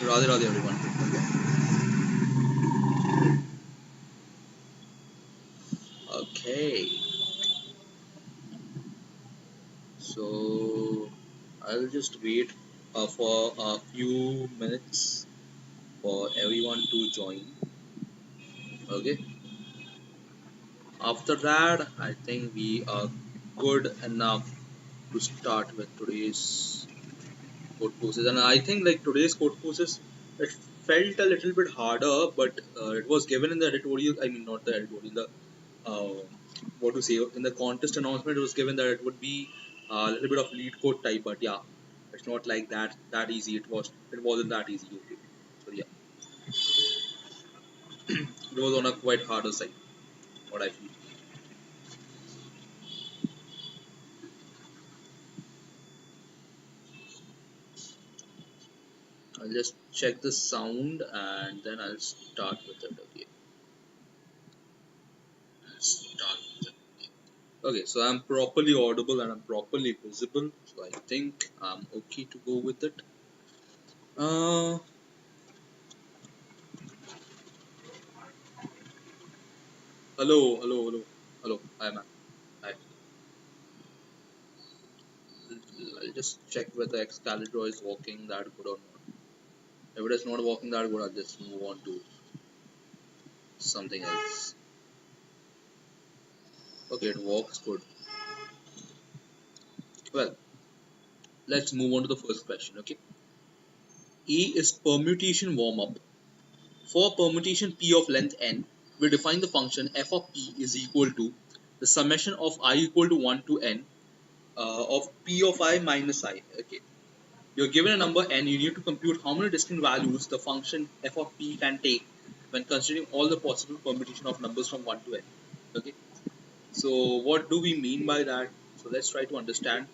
Radhe Radhe everyone. Okay, so I'll just wait for a few minutes for everyone to join. Okay, after that, I think we are good enough to start with today's code courses. And I think like today's code courses, it felt a little bit harder, but it was given in the editorial. I mean, not the editorial. The what to say in the contest announcement, it was given that it would be a little bit of lead code type. But yeah, it's not like that easy. It wasn't that easy. Okay, so yeah, it was on a quite harder side. What I feel. I'll just check the sound and then I'll start with it. Okay. Start with it. Okay, so I'm properly audible and I'm properly visible, so I think I'm okay to go with it. Hello. Hi, man. Hi. I'll just check whether Excalibur is working that good or not. If it is not working that good, I'll just move on to something else. Okay, it works good. Well, let's move on to the first question. Okay. A is permutation warm-up. For permutation P of length n, we define the function f of P is equal to the summation of I equal to 1 to n of P of I minus I. Okay. You're given a number n, you need to compute how many distinct values the function f of P can take when considering all the possible permutation of numbers from 1 to n. Okay. So what do we mean by that? So let's try to understand.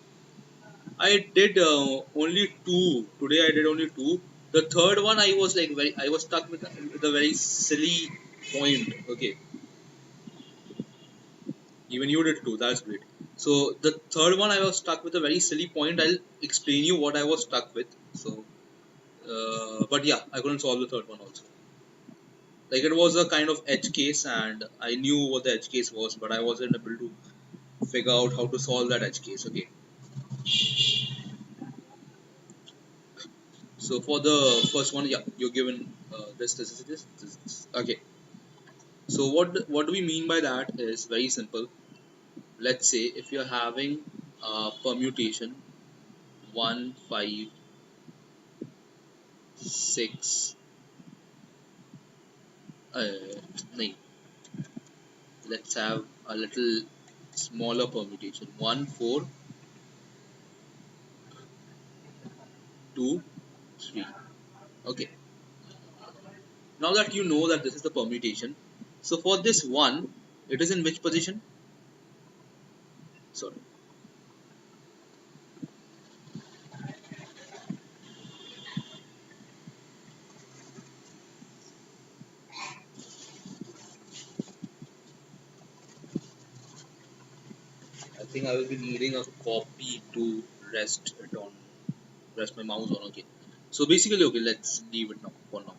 I did only two. Today I did only two. The third one I was like I was stuck with a very silly point. Okay, even you did too. That's great. So the third one I was stuck with a very silly point. I'll explain you what I was stuck with. So, but yeah, I couldn't solve the third one also. Like it was a kind of edge case, and I knew what the edge case was, but I wasn't able to figure out how to solve that edge case. Okay. So for the first one, yeah, you're given this. Okay. So what do we mean by that is very simple. Let's say if you're having a permutation 1, 5, 6, no, let's have a little smaller permutation 1, 4, 2, 3. Okay. Now that you know that this is the permutation, so for this one, it is in which position? Sorry. I think I will be needing a copy to rest my mouse on. Okay. So basically, okay, let's leave it now for now.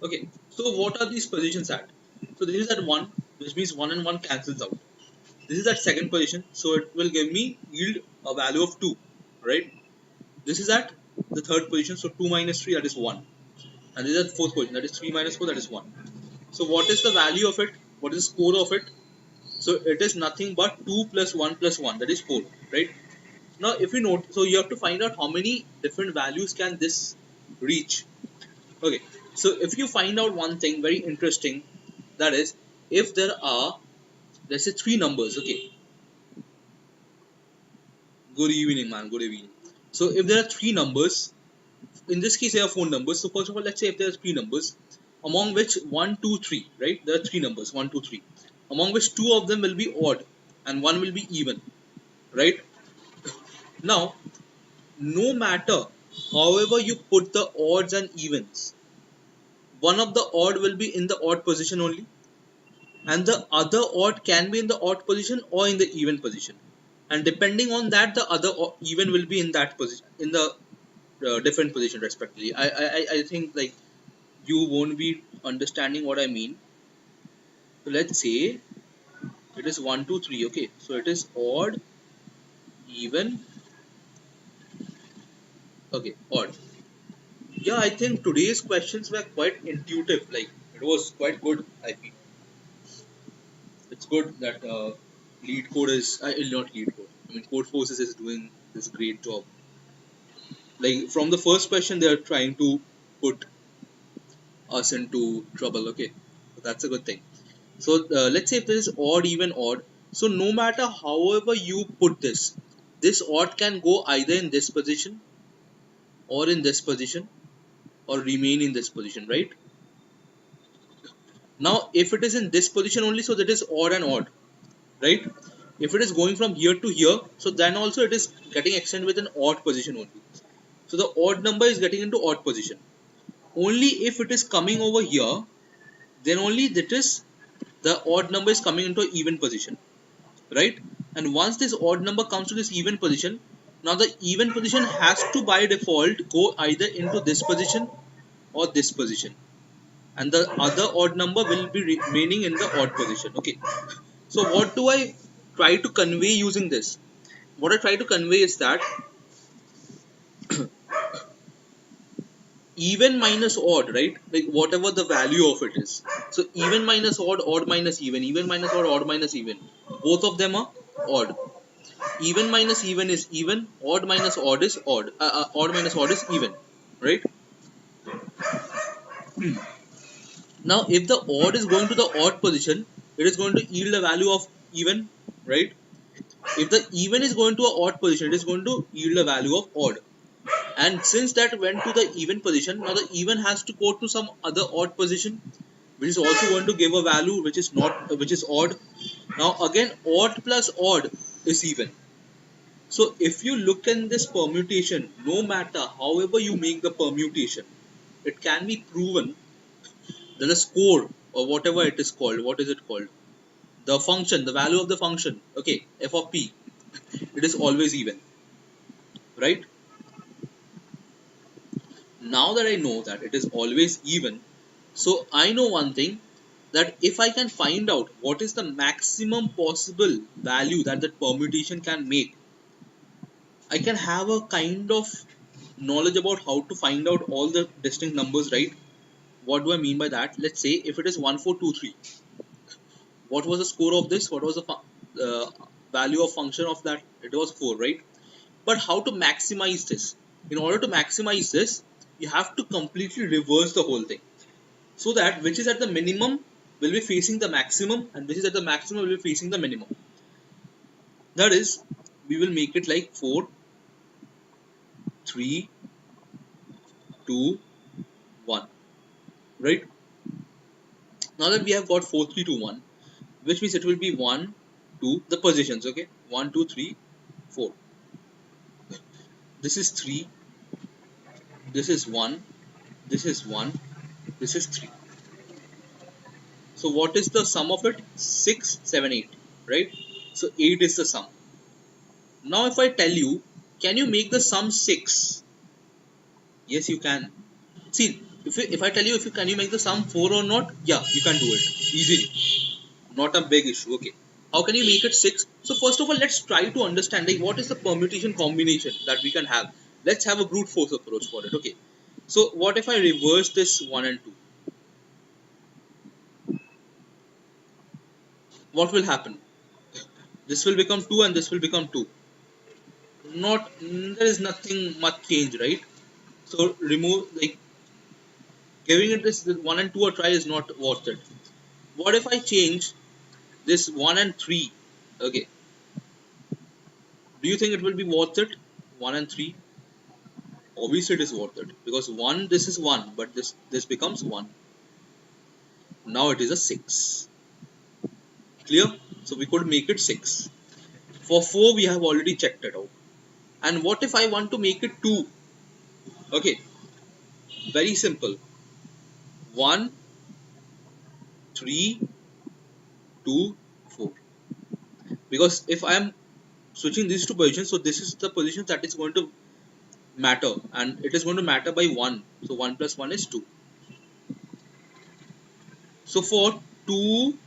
Okay. So what are these positions at? So this is at 1, which means 1 and 1 cancels out. This is at second position, so it will give me yield a value of 2, right? This is at the third position, so 2 minus 3, that is 1. And this is at fourth position, that is 3 minus 4, that is 1. So what is the value of it? What is the score of it? So it is nothing but 2 plus 1 plus 1, that is 4, right? Now if you note, so you have to find out how many different values can this reach. Okay, so if you find out one thing very interesting, that is, if there are, let's say, 3 numbers. Okay, good evening, man, good evening. So if there are 3 numbers, in this case there are 4 numbers. So first of all, let's say if there are 3 numbers, among which 1, 2, 3, right? There are 3 numbers, 1, 2, 3, among which 2 of them will be odd and 1 will be even, right? Now, no matter however you put the odds and evens, one of the odd will be in the odd position only, and the other odd can be in the odd position or in the even position, and depending on that, the other even will be in that position, in the different position respectively. I think like you won't be understanding what I mean. So let's say it is 1 2 3. Okay, so it is odd, even. Okay, odd. Yeah, I think today's questions were quite intuitive. Like it was quite good. I feel it's good that lead code is not lead code. I mean, Codeforces is doing this great job. Like from the first question, they are trying to put us into trouble. Okay, so that's a good thing. So let's say if there is odd, even, odd. So no matter however you put this odd can go either in this position or in this position or remain in this position, right? Now, if it is in this position only, so that is odd and odd, right? If it is going from here to here, so then also it is getting extended with an odd position only. So the odd number is getting into odd position. Only if it is coming over here, then only that is the odd number is coming into even position, right? And once this odd number comes to this even position, now the even position has to by default go either into this position or this position, and the other odd number will be remaining in the odd position. Okay, so what do I try to convey using this? What I try to convey is that even minus odd, right? Like whatever the value of it is. So even minus odd, odd minus even minus odd minus even. Both of them are odd. Even minus even is even, odd minus odd is odd. Odd minus odd is even, right? Now, if the odd is going to the odd position, it is going to yield a value of even, right? If the even is going to an odd position, it is going to yield a value of odd. And since that went to the even position, now the even has to go to some other odd position, which is also going to give a value which is not which is odd. Now again, odd plus odd is even. So if you look in this permutation, no matter however you make the permutation, it can be proven that the score or whatever it is called, what is it called? The function, the value of the function, okay, f of p, it is always even, right? Now that I know that it is always even, so I know one thing, that if I can find out what is the maximum possible value that that permutation can make, I can have a kind of knowledge about how to find out all the distinct numbers, right? What do I mean by that? Let's say if it is 1423, what was the score of this? What was the value of function of that? It was 4, right? But how to maximize this? In order to maximize this, you have to completely reverse the whole thing, so that which is at the minimum will be facing the maximum, and which is at the maximum will be facing the minimum. That is, we will make it like 4 3 2 1, right? Now that we have got 4 3 2 1, which means it will be 1 2 the positions, okay, 1 2 3 4. This is 3, this is 1, this is 1, this is 3. So what is the sum of it? 6 7 8, right? So 8 is the sum. Now if I tell you, can you make the sum 6? Yes, you can. See, if I tell you, can you make the sum 4 or not? Yeah, you can do it easily. Not a big issue. Okay. How can you make it 6? So first of all, let's try to understand like what is the permutation combination that we can have. Let's have a brute force approach for it. Okay. So what if I reverse this 1 and 2? What will happen? This will become 2 and this will become 2. Not, there is nothing much change, right? So remove, like, giving it this 1 and 2 a try is not worth it. What if I change this 1 and 3? Okay. Do you think it will be worth it? 1 and 3? Obviously it is worth it, because 1, this is 1, but this becomes 1. Now it is a 6. Clear? So we could make it 6. For 4 we have already checked it out. And what if I want to make it 2? Okay, very simple. 1 3 2 4. Because if I am switching these two positions, so this is the position that is going to matter, and it is going to matter by 1. So 1 plus 1 is 2. So for 2,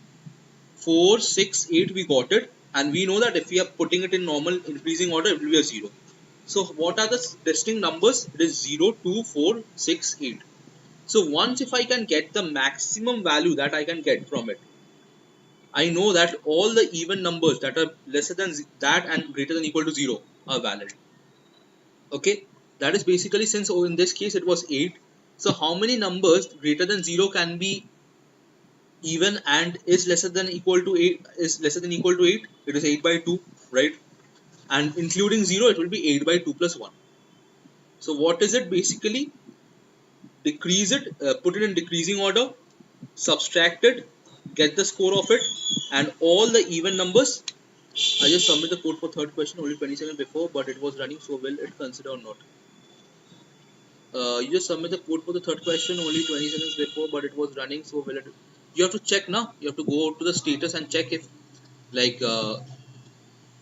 4, 6, 8 we got it, and we know that if we are putting it in normal increasing order, it will be a 0. So what are the distinct numbers? It is 0, 2, 4, 6, 8. So once if I can get the maximum value that I can get from it, I know that all the even numbers that are lesser than that and greater than equal to 0 are valid. Okay, that is basically, since in this case it was 8. So how many numbers greater than 0 can be even and is lesser than equal to 8? Is lesser than equal to 8? It is 8 by 2, right? And including 0, it will be 8 by 2 plus 1. So what is it basically? Decrease it, put it in decreasing order, subtract it, get the score of it, and all the even numbers. I just submit the code for third question only 20 seconds before, but it was running, so will it consider or not? You just submit the code for the third question only 20 seconds before, but it was running, so will it? You have to check now. You have to go to the status and check if like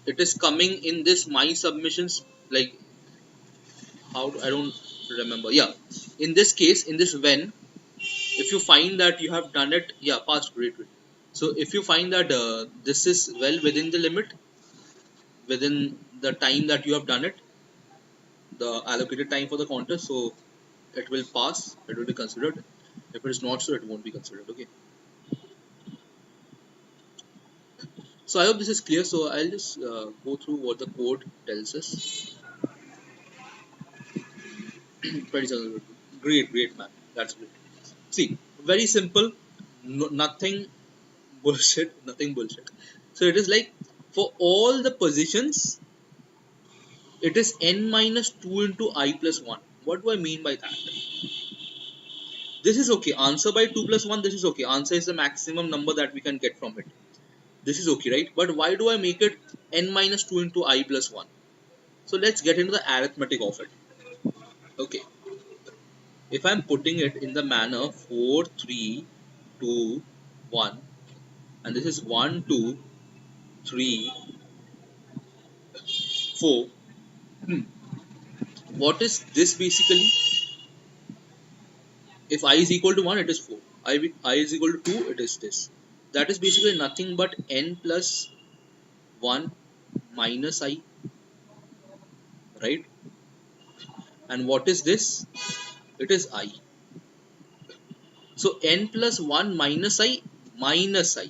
it is coming in this my submissions. Like how I don't remember. Yeah, in this case, in this when, if you find that you have done it, yeah, passed, great, great. So if you find that this is well within the limit, within the time that you have done it, the allocated time for the contest, so it will pass, it will be considered. If it is not so, it won't be considered. Okay. So I hope this is clear. So I'll just go through what the code tells us. 27. Great, great, man. That's great. See, very simple. No, nothing bullshit. Nothing bullshit. So it is like for all the positions, it is n minus 2 into I plus 1. What do I mean by that? This is okay. Answer by 2 plus 1. This is okay. Answer is the maximum number that we can get from it. This is okay, right? But why do I make it n minus 2 into I plus 1? So let's get into the arithmetic of it. Okay. If I'm putting it in the manner 4, 3, 2, 1, and this is 1, 2, 3, 4. What is this basically? If I is equal to 1, it is 4. I is equal to 2, it is this. That is basically nothing but n plus 1 minus I, right? And what is this? It is I. So n plus 1 minus I minus I.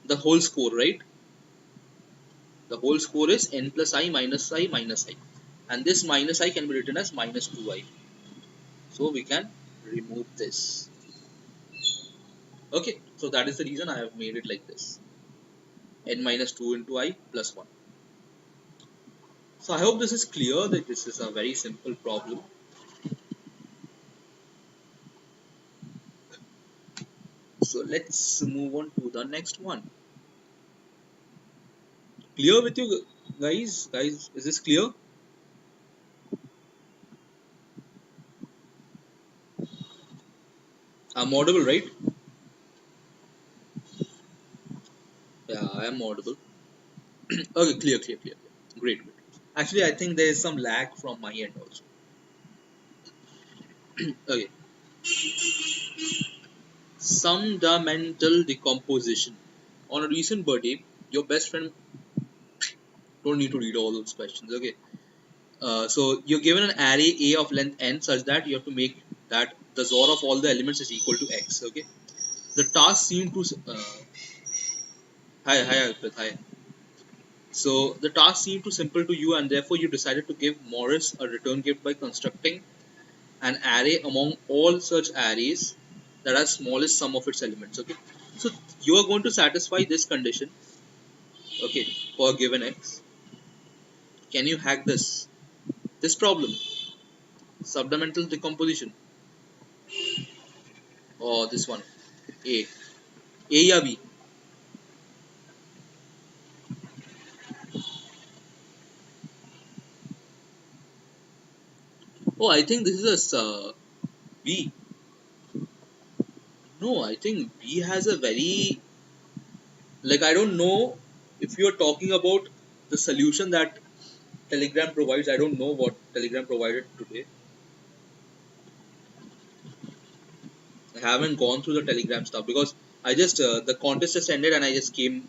The whole score, right? The whole score is n plus I minus I minus I. And this minus I can be written as minus 2I. So we can remove this. Okay, so that is the reason I have made it like this. N minus 2 into I plus 1. So I hope this is clear that this is a very simple problem. So let's move on to the next one. Clear with you guys? Guys, is this clear? I'm audible, right? Yeah, I am audible. Okay, clear, clear, clear. Great, great. Actually, I think there is some lag from my end also. Okay. SUMdamental decomposition. On a recent birthday, your best friend, don't need to read all those questions. Okay. So you're given an array A of length n such that you have to make that the XOR of all the elements is equal to x. Okay. The task seemed to hi Alfred, hi. So the task seemed too simple to you, and therefore you decided to give Morris a return gift by constructing an array among all such arrays that has smallest sum of its elements. Okay, so you are going to satisfy this condition. Okay, for a given x. Can you hack this problem? SUMdamental decomposition, or this one? A या B? Oh, I think this is a B. No, I think B has a very, like, I don't know if you are talking about the solution that Telegram provides. I don't know what Telegram provided today. I haven't gone through the Telegram stuff because I just the contest just ended and I just came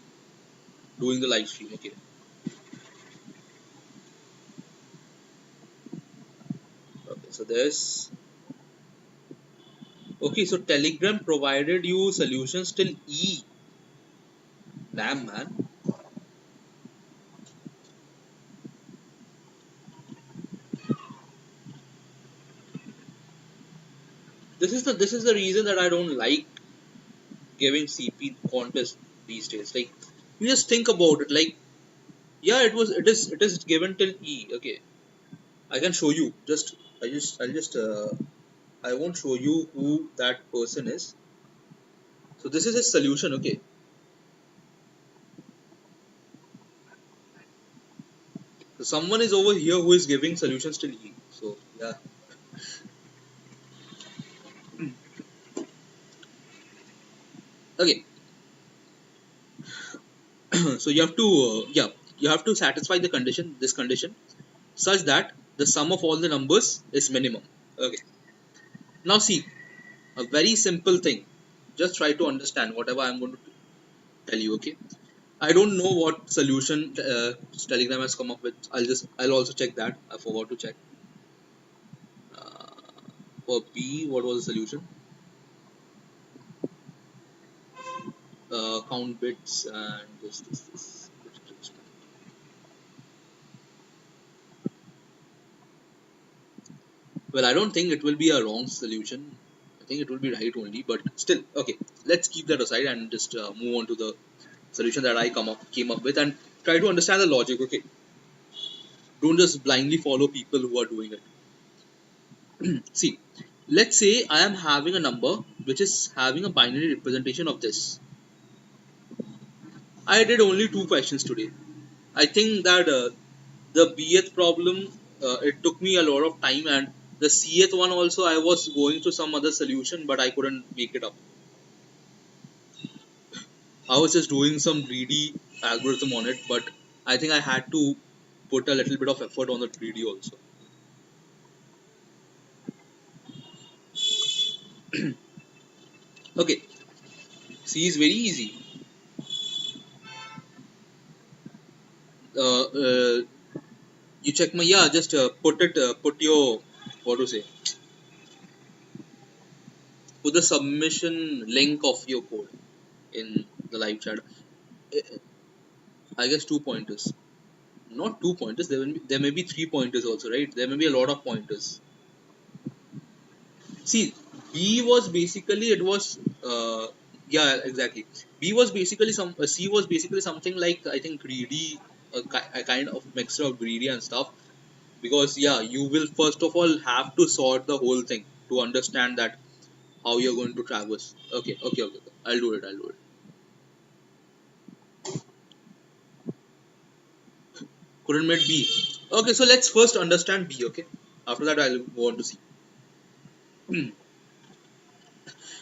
doing the live stream. Okay. Okay. So there's okay. So Telegram provided you solutions till E. Damn man. This is the reason that I don't like giving CP contest these days. Like you just think about it. Like yeah, it is given till E. Okay. I can show you. I won't show you who that person is. So this is his solution. Okay. So someone is over here who is giving solutions till E. So yeah. Okay. So you have to satisfy this condition such that the sum of all the numbers is minimum. Okay. Now see, a very simple thing. Just try to understand whatever I'm going to tell you. Okay. I don't know what solution Telegram has come up with. I'll also check that. I forgot to check. Uh, for B, what was the solution? Count bits and this. Well, I don't think it will be a wrong solution. I think it will be right only, but still, okay. Let's keep that aside and just move on to the solution that I came up with and try to understand the logic. Okay, don't just blindly follow people who are doing it. See, let's say I am having a number which is having a binary representation of this. I did only 2 questions today. I think that the bth problem it took me a lot of time, and the cth one also I was going through some other solution but I couldn't make it up. I was just doing some greedy algorithm on it, but I think I had to put a little bit of effort on the greedy also. Okay, C is very easy. uh, uh, you check my just put your what to say, put the submission link of your code in the live chat. Uh, I guess 2 pointers, not 2 pointers. There may be 3 pointers also, right? There may be a lot of pointers. See, B was basically it was yeah, exactly. B was basically C was basically something like I think greedy, a kind of mixture of greedy and stuff. Because yeah, you will first of all have to sort the whole thing to understand that how you're going to traverse. Okay. I'll do it. Couldn't make B. Okay, so let's first understand B. Okay, after that I'll go on to C.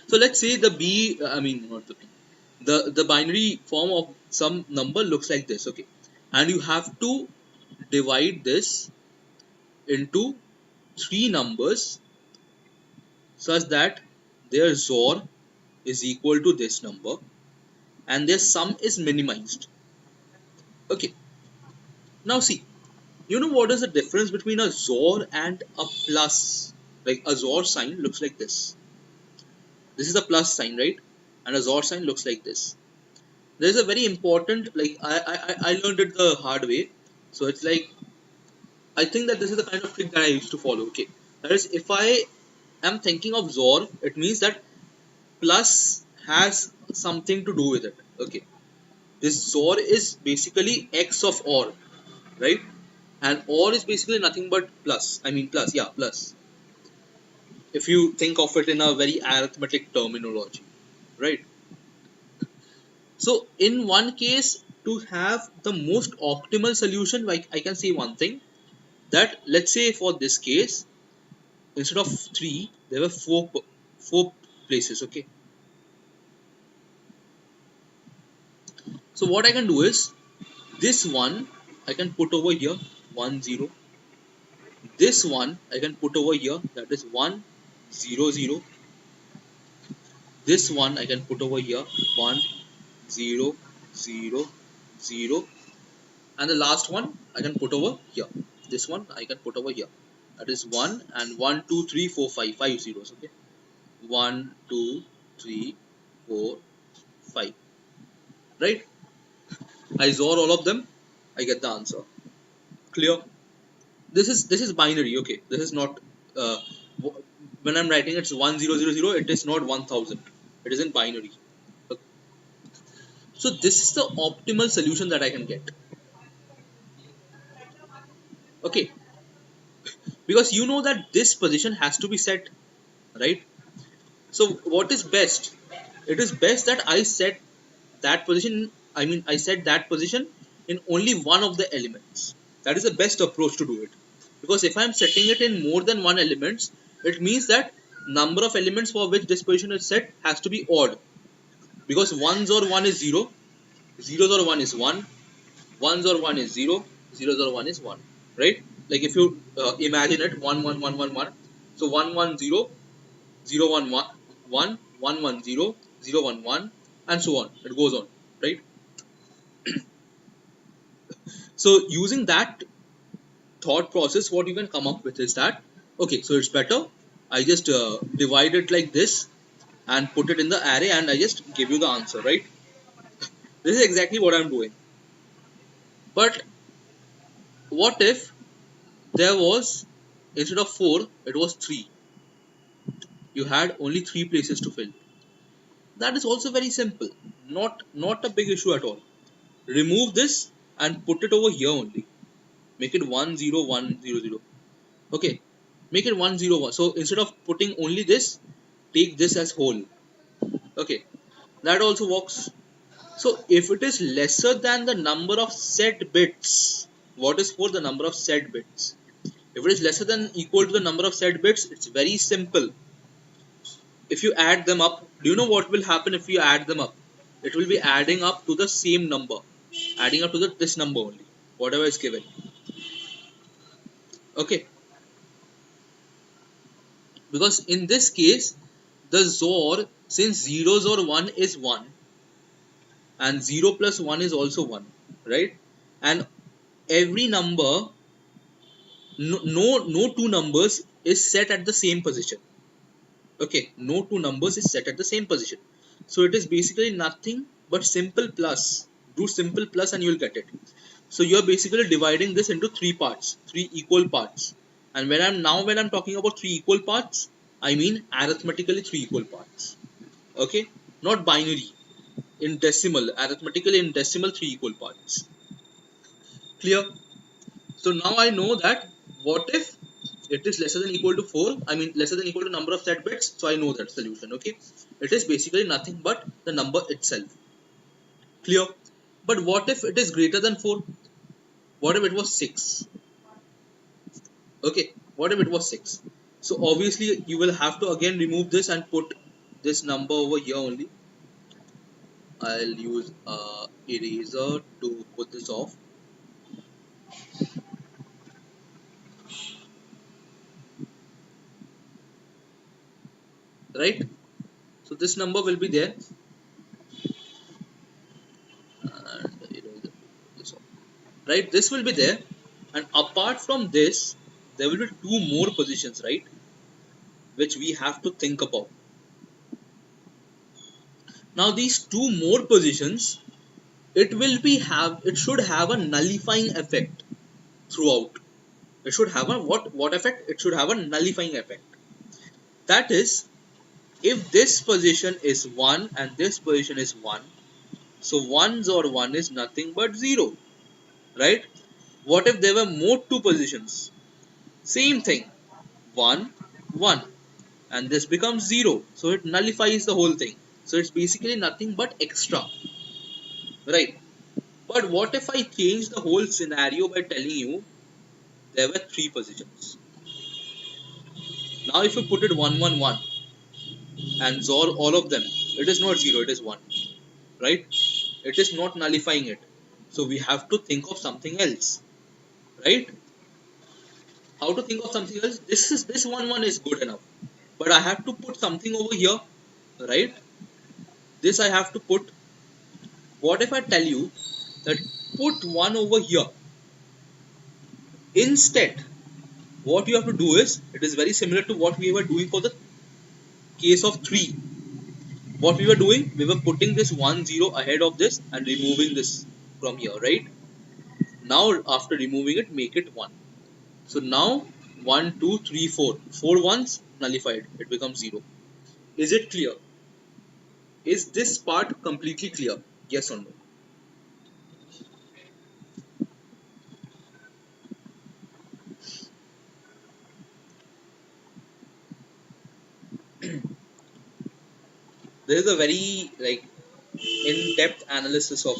So let's say the B. I mean not the B. The binary form of some number looks like this. Okay, and you have to divide this into 3 numbers such that their XOR is equal to this number and their sum is minimized. Okay, now see, you know what is the difference between a XOR and a plus? Like a XOR sign looks like this. This is a plus sign, right? And a XOR sign looks like this. There is a very important, like I learned it the hard way. So it's like, I think that this is the kind of trick that I used to follow. Okay, that is, if I am thinking of XOR, it means that plus has something to do with it. Okay, this XOR is basically X of OR, right? And OR is basically nothing but plus. I mean plus, yeah, plus. If you think of it in a very arithmetic terminology, right? So in one case, to have the most optimal solution, like I can say one thing, that let's say for this case, instead of 3, there were 4 places. Okay. So what I can do is, this one I can put over here, 1 0. This one I can put over here, that is 1 0 0. This one I can put over here, 1 0 0 0. And the last one I can put over here. This one I can put over here. That is 1 and 1 2 3 4 5, 5 zeros. Okay, 1 2 3 4 5. Right? I XOR all of them, I get the answer. Clear? This is binary. Okay, this is not when I'm writing it's 1000. It is not 1000. It is in binary. So this is the optimal solution that I can get. Okay, because you know that this position has to be set, right? So what is best? It is best that I set that position. I set that position in only one of the elements. That is the best approach to do it. Because if I am setting it in more than one elements, it means that number of elements for which this position is set has to be odd. Because ones or 1 is 0, zeros or 1 is 1, ones or 1 is 0, zeros or 1 is 1. Right? Like if you imagine it, 1 1 1 1 1. So 1 1 0, 0 1 1, 1 1 1 0, 0 1 1, and so on. It goes on. Right? So using that thought process, what you can come up with is that, okay, so it's better I just divide it like this and put it in the array, and I just give you the answer, right? This is exactly what I'm doing. But what if there was, instead of 4, it was 3? You had only 3 places to fill. That is also very simple. Not a big issue at all. Remove this and put it over here only. Make it 1 0 1 0 0. Okay, make it 1 0 1. So instead of putting only this, take this as whole. Okay, that also works. So if it is lesser than the number of set bits, what is for the number of set bits? If it is lesser than equal to the number of set bits, it's very simple. If you add them up, do you know what will happen if you add them up? It will be adding up to the same number, adding up to this number only, whatever is given. Okay, because in this case, the XOR, since zeros or 1 is 1, and 0 plus 1 is also 1, right? And every number, no two numbers is set at the same position. Okay, no two numbers is set at the same position. So it is basically nothing but simple plus. Do simple plus and you will get it. So you are basically dividing this into 3 parts, 3 equal parts. And when I'm talking about 3 equal parts, I mean arithmetically 3 equal parts. Okay, not binary. In decimal, arithmetically in decimal 3 equal parts. Clear? So now I know that what if it is lesser than equal to 4, lesser than equal to number of set bits, so I know that solution. Okay, it is basically nothing but the number itself. Clear? But what if it is greater than 4? What if it was 6? Okay, what if it was 6? So obviously you will have to again remove this and put this number over here only. I'll use eraser to put this off. Right? So this number will be there. And eraser, this off. Right? This will be there. And apart from this, there will be 2 more positions, right? Which we have to think about. Now these 2 more positions, it should have a nullifying effect throughout. It should have a what effect? It should have a nullifying effect. That is, if this position is 1 and this position is 1, so 1 or 1 is nothing but 0, right? What if there were more 2 positions? Same thing, 1 1, and this becomes 0, so it nullifies the whole thing. So it's basically nothing but extra, right? But what if I change the whole scenario by telling you there were 3 positions? Now if you put it 1 1 1 and XOR all of them, it is not 0, it is 1, right? It is not nullifying it. So we have to think of something else, right? how to think of something else. This one is good enough, but I have to put something over here, right? This I have to put. What if I tell you that put one over here? Instead, what you have to do is, it is very similar to what we were doing for the case of 3. What we were doing, we were putting this 1 0 ahead of this and removing this from here, right? Now after removing it, make it 1. So now 1 2 3 4, 4 ones nullified, it becomes 0. Is it clear? Is this part completely clear? Yes or no? There is a very in-depth analysis of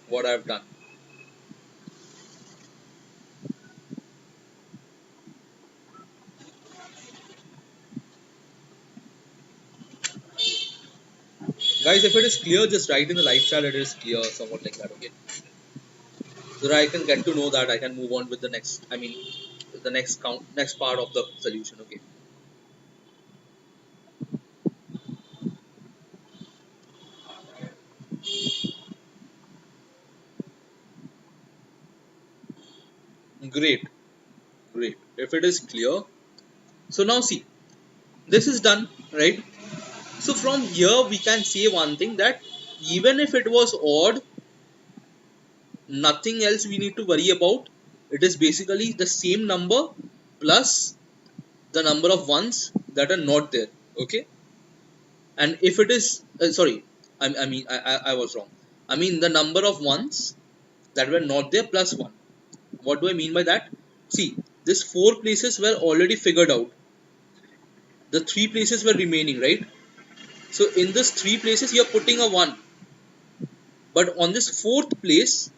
what I've done. Guys, if it is clear, just write in the live chat it is clear, somewhat like that, okay? So that I can get to know that I can move on with the next, the next part of the solution, okay? Great, great. If it is clear, so now see, this is done, right? So from here we can say one thing, that even if it was odd, nothing else we need to worry about. It is basically the same number plus the number of ones that are not there, okay? And if it is sorry, I was wrong. I mean the number of ones that were not there plus 1. What do I mean by that? See, these 4 places were already figured out. The 3 places were remaining, right? So in this 3 places you are putting a 1, but on this 4th place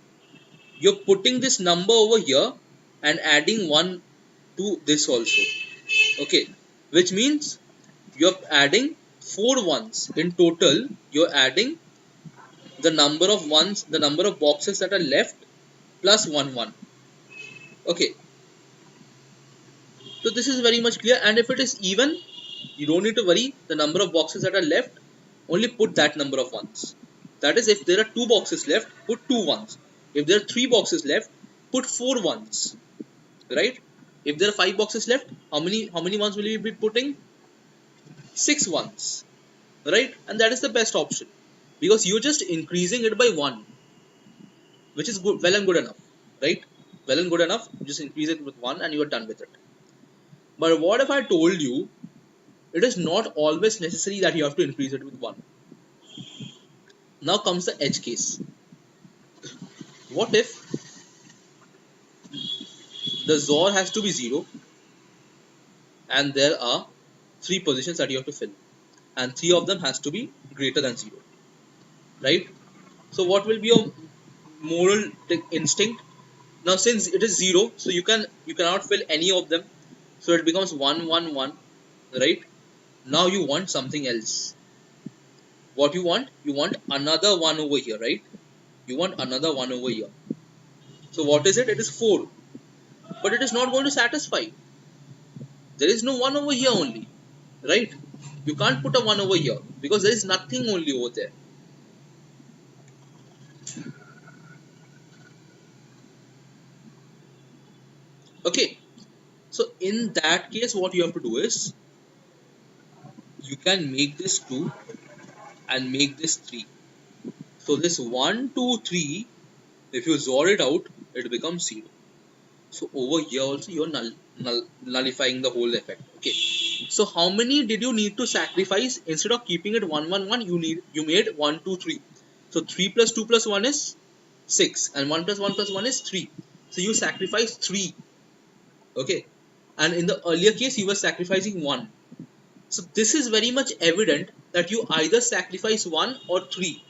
you're putting this number over here and adding 1 to this also, okay? Which means you're adding 4 ones in total. You're adding the number of ones, the number of boxes that are left plus 1 1, okay? So this is very much clear. And if it is even, you don't need to worry. The number of boxes that are left, only put that number of ones. That is, if there are 2 boxes left, put 2 ones. If there are 3 boxes left, put 4 ones, right? If there are 5 boxes left, how many ones will you be putting? 6 ones, right? And that is the best option, because you're just increasing it by 1, which is good, well and good enough, right? Well and good enough. You just increase it with 1 and you are done with it. But what if I told you it is not always necessary that you have to increase it with 1? Now comes the edge case. What if the XOR has to be 0 and there are 3 positions that you have to fill, and 3 of them has to be greater than 0, right? So what will be your moral instinct? Now since it is 0, so you cannot fill any of them, so it becomes 1 1 1, right? Now you want something else. What you want? You want another 1 over here, right? You want another 1 over here. So what is it? It is 4. But it is not going to satisfy. There is no 1 over here only, right? You can't put a 1 over here because there is nothing only over there. Okay, so in that case what you have to do is, you can make this 2 and make this 3. So this 1 2 3, if you XOR it out, it becomes 0. So over here also you are nullifying the whole effect, okay? So how many did you need to sacrifice? Instead of keeping it 1 1 1, you made 1 2 3. So 3 plus 2 plus 1 is 6, and 1 plus 1 plus 1 is 3. So you sacrifice 3, okay? And in the earlier case you were sacrificing 1. So this is very much evident that you either sacrifice 1 or 3,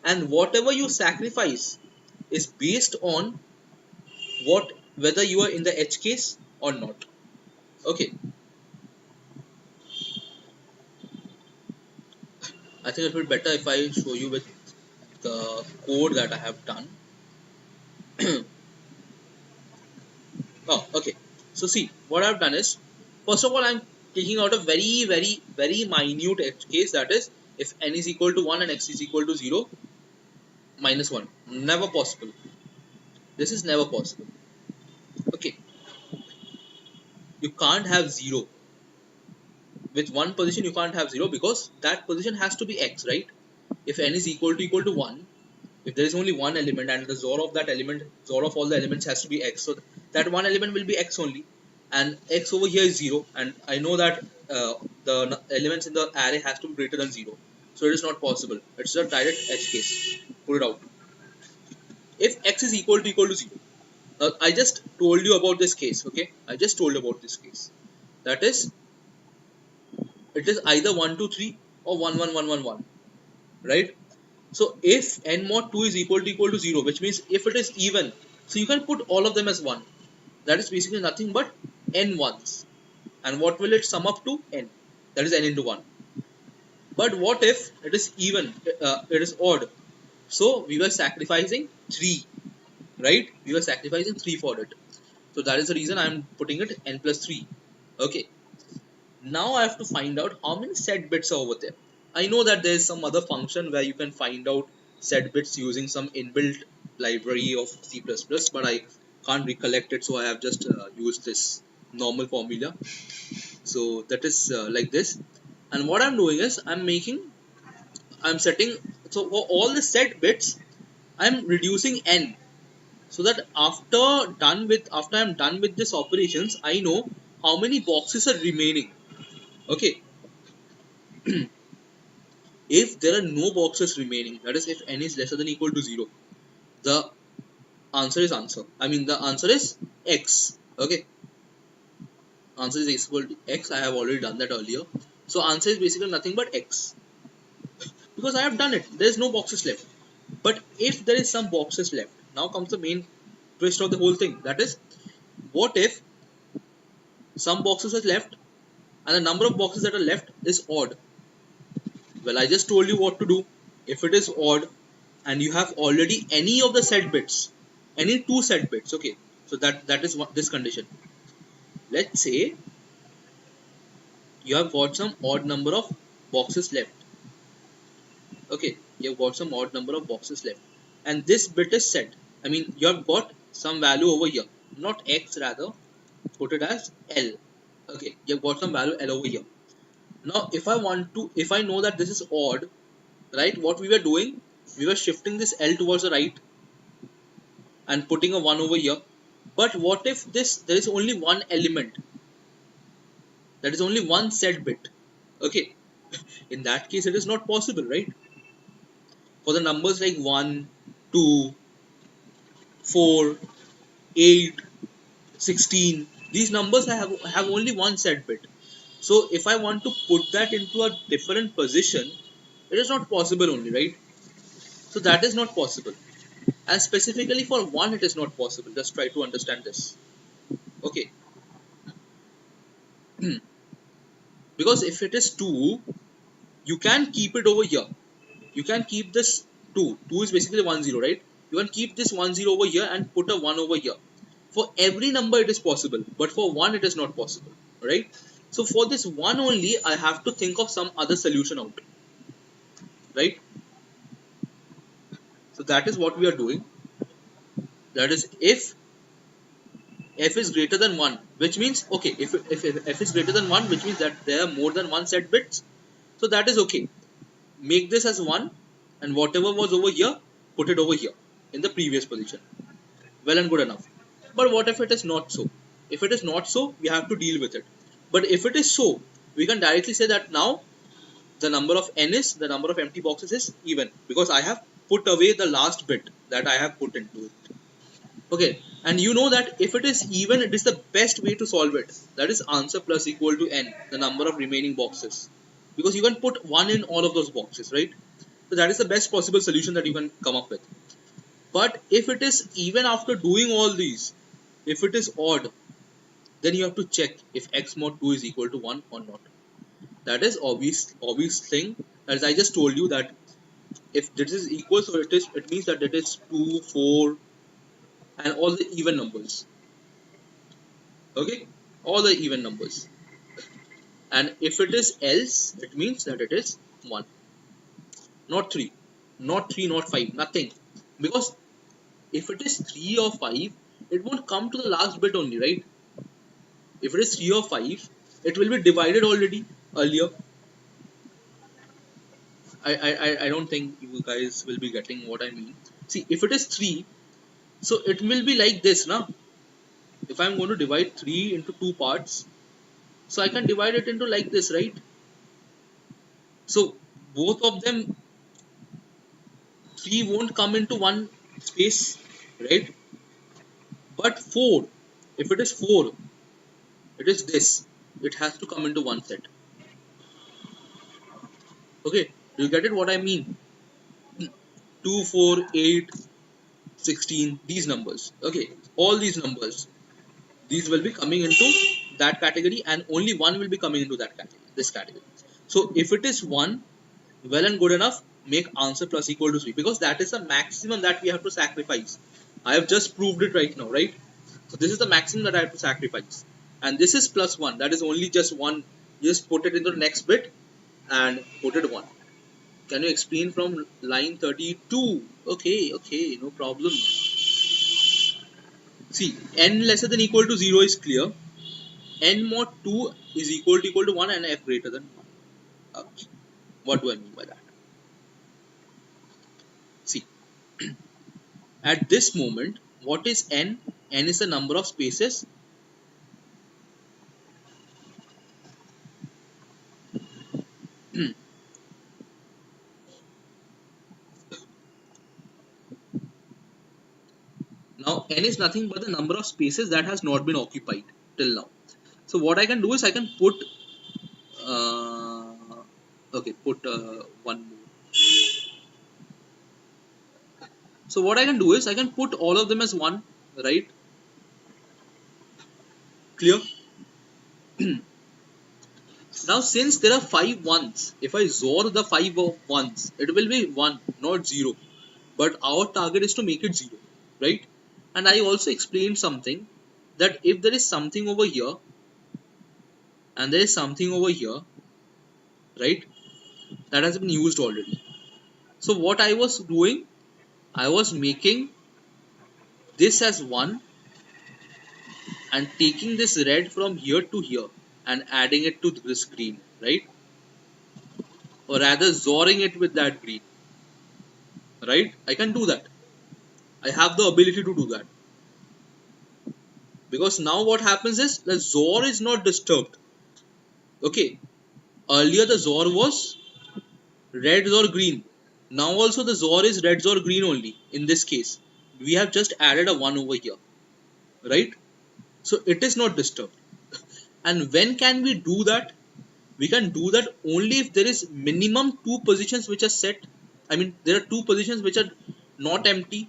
and whatever you sacrifice is based on whether you are in the edge case or not, okay? I think it would be better if I show you with the code that I have done. Oh, okay. So see, what I've done is, first of all, I'm taking out a very minute edge case, that is if n is equal to 1 and x is equal to 0 minus 1. Never possible. This is never possible. Okay, you can't have 0. With one position you can't have 0, because that position has to be x, right? If n is equal to 1, if there is only one element and the XOR of that element, XOR of all the elements has to be x, so that one element will be x only, and x over here is 0, and I know that the elements in the array has to be greater than 0, so it is not possible. It's a direct edge case. Put it out. If x is equal to 0, I just told you about this case, okay? I just told you about this case. That is, it is either 1 2 3 or 1 1 1 1 1, right? So if n mod 2 is equal to 0, which means if it is even, so you can put all of them as 1. That is basically nothing but n ones. And what will it sum up to? N. That is n into 1. But what if it is even, it is odd? So we were sacrificing 3, right? We were sacrificing 3 for it. So that is the reason I am putting it n plus 3. Okay. Now I have to find out how many set bits are over there. I know that there is some other function where you can find out set bits using some inbuilt library of C++, but I can't recollect it, so I have just used this normal formula. So that is like this. And what I'm doing is I'm setting, so for all the set bits, I'm reducing n, so that after I'm done with this operations, I know how many boxes are remaining. Okay. If there are no boxes remaining, that is if n is lesser than or equal to 0, the answer is the answer is x. Okay, answer is equal to x. I have already done that earlier. So answer is basically nothing but x, because I have done it. There is no boxes left. But if there is some boxes left, now comes the main twist of the whole thing. That is, what if some boxes are left and the number of boxes that are left is odd? Well, I just told you what to do. If it is odd and you have already any of the set bits, any 2 set bits, okay, so that is what this condition. Let's say you have got some odd number of boxes left. Okay, you have got some odd number of boxes left, and this bit is set. You have got some value over here, not x, rather put it as L. Okay, you have got some value L over here. Now if I know that this is odd, right, what we were doing, we were shifting this L towards the right and putting a 1 over here. But what if there is only one element, that is only one set bit? Okay, in that case it is not possible, right? For the numbers like 1 2 4 8 16, these numbers have only one set bit. So if I want to put that into a different position, it is not possible only, right? So that is not possible. And specifically for 1 it is not possible. Just try to understand this. Okay. Because if it is 2, you can keep it over here. You can keep this 2. 2 is basically 1 0, right? You can keep this 1 0 over here and put a 1 over here. For every number it is possible, but for 1 it is not possible, right? So for this 1 only, I have to think of some other solution out, right? So that is what we are doing. That is, if f is greater than 1, which means, okay, if f is greater than 1, which means that there are more than one set bits, so that is okay. Make this as 1, and whatever was over here, put it over here in the previous position. Well and good enough. But what if it is not so? If it is not so, we have to deal with it. But if it is so, we can directly say that now the number of n is, the number of empty boxes is even, because I have put away the last bit that I have put into it. Okay, and you know that if it is even, it is the best way to solve it. That is answer plus equal to n, the number of remaining boxes, because you can put 1 in all of those boxes, right? So that is the best possible solution that you can come up with. But if it is even after doing all these, if it is odd, then you have to check if x mod 2 is equal to 1 or not. That is obvious thing. As I just told you, that if this is equal, so it means that it is 2 4 and all the even numbers. Okay, all the even numbers. And if it is else, it means that it is 1, not 3, not 3, not 5, nothing. Because if it is 3 or 5, it won't come to the last bit only, right? If it is 3 or 5, it will be divided already earlier. I don't think you guys will be getting what I mean. See, if it is 3, so it will be like this, now. If I'm going to divide 3 into 2 parts, so I can divide it into like this, right? So both of them, 3 won't come into one space, right? But 4, if it is 4, it is this. It has to come into one set. Okay, do you get it what I mean? 2, 4, 8, 16, these numbers. Okay, all these numbers, these will be coming into that category, and only one will be coming into that category, this category. So if it is 1, well and good enough, make answer plus equal to 3, because that is the maximum that we have to sacrifice. I have just proved it right now, right? So this is the maximum that I have to sacrifice, and this is plus 1, that is only just 1. Just put it into the next bit and put it 1. Can you explain from line 32? Okay, no problem. See, n lesser than equal to 0 is clear. N mod 2 is equal to 1 and f greater than 1. Okay. What do I mean by that? See, at this moment, what is n? N is the number of spaces. Now, n is nothing but the number of spaces that has not been occupied till now. So what I can do is I can put one more. So what I can do is I can put all of them as 1, right? Clear? Now since there are 5 ones, if I XOR the 5 ones, it will be 1, not 0. But our target is to make it 0, right? And I also explained something, that if there is something over here and there is something over here, right, that has been used already. So what I was doing, I was making this as 1 and taking this red from here to here and adding it to this green, right? Or rather XORing it with that green, right? I can do that. I have the ability to do that. Because now what happens is the XOR is not disturbed. Okay, earlier the XOR was red or green. Now also the XOR is red or green only. In this case, we have just added a 1 over here, right? So it is not disturbed. And when can we do that? We can do that only if there is minimum 2 positions which are set. I mean, there are 2 positions which are not empty.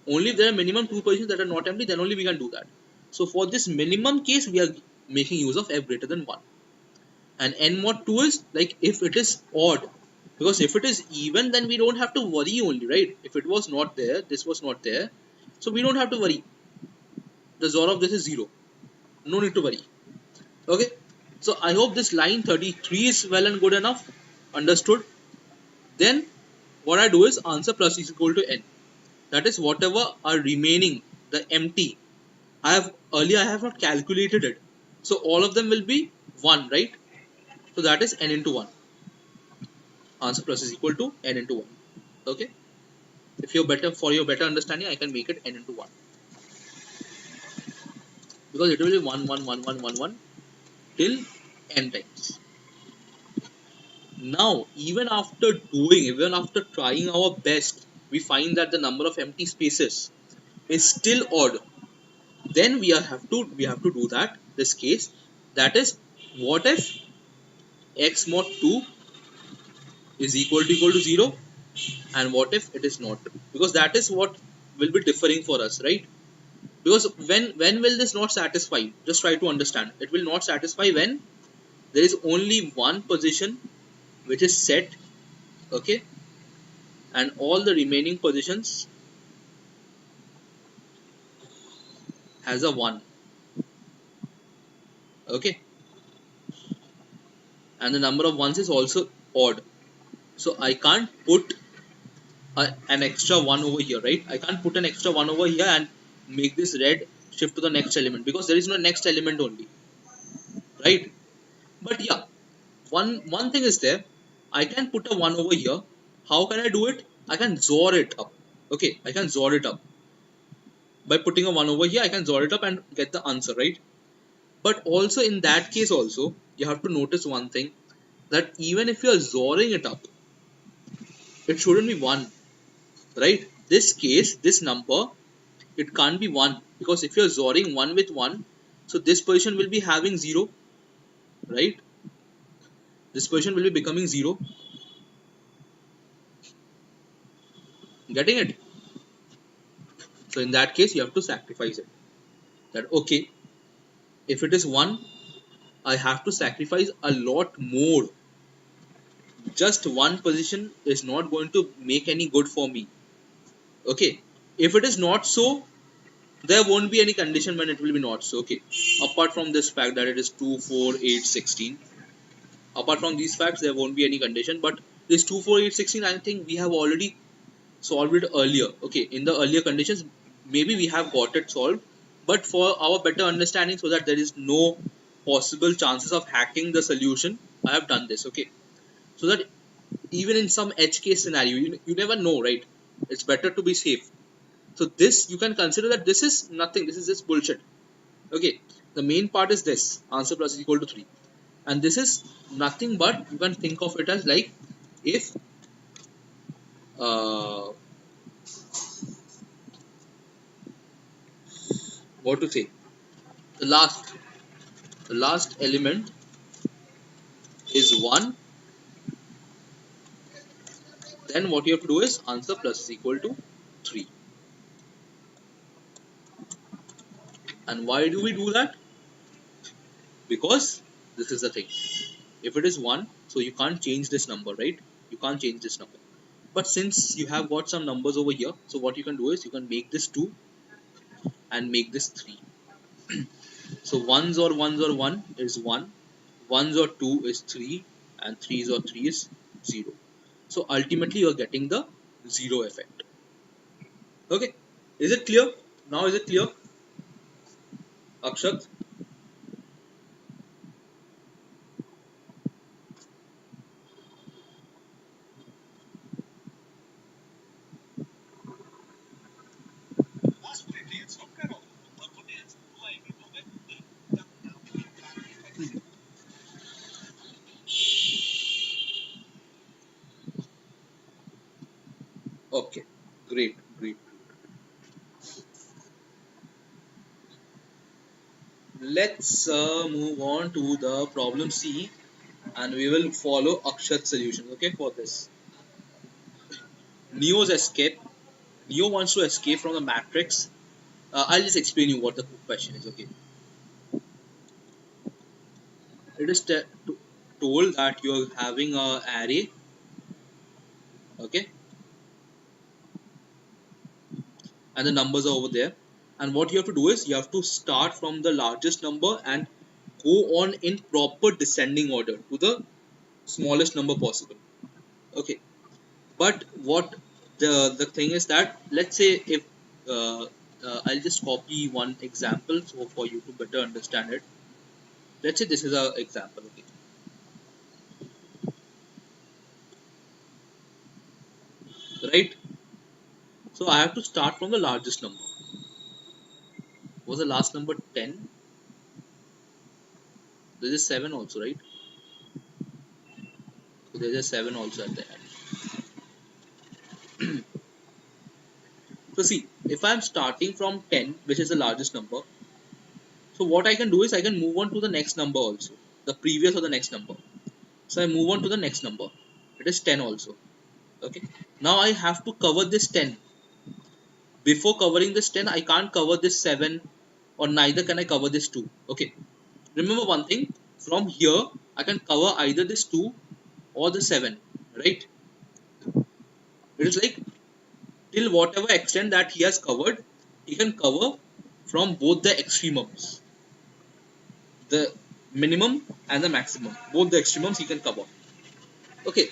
Only if there are minimum 2 positions that are not empty, then only we can do that. So for this minimum case, we are making use of f greater than 1. And n mod 2 is like if it is odd. Because if it is even, then we don't have to worry only, right? If it was not there, this was not there. So we don't have to worry. The XOR of this is 0. No need to worry. Okay. So I hope this line 33 is well and good enough. Understood? Then what I do is answer plus is equal to n. That is whatever are remaining, the empty. I have not calculated it. So all of them will be 1, right? So that is n into 1. Answer plus is equal to n into 1. Okay. If you're better, for your better understanding, I can make it n into 1. Because it will be 1, 1, 1, 1, 1, 1 till n times. Now, even after trying our best, we find that the number of empty spaces is still odd. Then we have to do that, this case, that is, what if x mod 2 is equal to 0, and what if it is not? Because that is what will be differing for us, right? Because when will this not satisfy? Just try to understand. It will not satisfy when there is only one position which is set, okay, and all the remaining positions has a 1. Okay, and the number of ones is also odd, so I can't put an extra 1 over here, right? I can't put an extra 1 over here and make this red shift to the next element, because there is no next element only, right? But yeah, one thing is there, I can put a 1 over here. How can I do it? I can XOR it up. Okay, I can XOR it up. By putting a 1 over here, I can XOR it up and get the answer, right? But also in that case also, you have to notice one thing, that even if you are XORing it up, it shouldn't be 1, right? This case, this number, it can't be 1, because if you are XORing 1 with 1, so this position will be having 0, right? This position will be becoming 0. Getting it? So in that case, you have to sacrifice it. That okay, if it is 1, I have to sacrifice a lot more. Just one position is not going to make any good for me. Okay, if it is not so, there won't be any condition when it will be not so. Okay, apart from this fact that it is 2, 4, 8, 16, apart from these facts, there won't be any condition. But this 2, 4, 8, 16, I think we have already solved it earlier. Okay, in the earlier conditions, maybe we have got it solved, but for our better understanding, so that there is no possible chances of hacking the solution, I have done this. Okay, so that even in some edge case scenario, you never know, right? It's better to be safe. So this, you can consider that this is nothing, this is just bullshit. Okay, the main part is this, answer plus is equal to 3, and this is nothing but, you can think of it as like, if what to say, the last element is 1, then what you have to do is answer plus is equal to 3. And why do we do that? Because this is the thing, if it is 1, so you can't change this number, right? You can't change this number. But since you have got some numbers over here, so what you can do is you can make this 2 and make this 3. So 1s or 1 is 1, 1s or 2 is 3, and 3s or 3 is 0. So ultimately you are getting the 0 effect. Okay, is it clear? Now is it clear, Akshat? Okay, great, great. Let's move on to the problem C, and we will follow Akshat's solution. Okay, for this. Neo's escape. Neo wants to escape from the matrix. I'll just explain you what the question is. Okay, it is told that you're having a array. Okay, and the numbers are over there. And what you have to do is you have to start from the largest number and go on in proper descending order to the smallest number possible. Okay, but what the thing is that, let's say if I'll just copy one example so for you to better understand it. Let's say this is a example. Okay, right? So I have to start from the largest number. Was the last number 10? There is 7 also, right? So there is a 7 also at the end. So see, if I am starting from 10, which is the largest number, so what I can do is I can move on to the next number also, the previous or the next number. So I move on to the next number. It is 10 also. Okay. Now I have to cover this 10. Before covering this 10, I can't cover this 7, or neither can I cover this 2. Okay. Remember one thing, from here I can cover either this 2 or the 7, right? It is like, till whatever extent that he has covered, he can cover from both the extremums. The minimum and the maximum, both the extremums he can cover. Okay,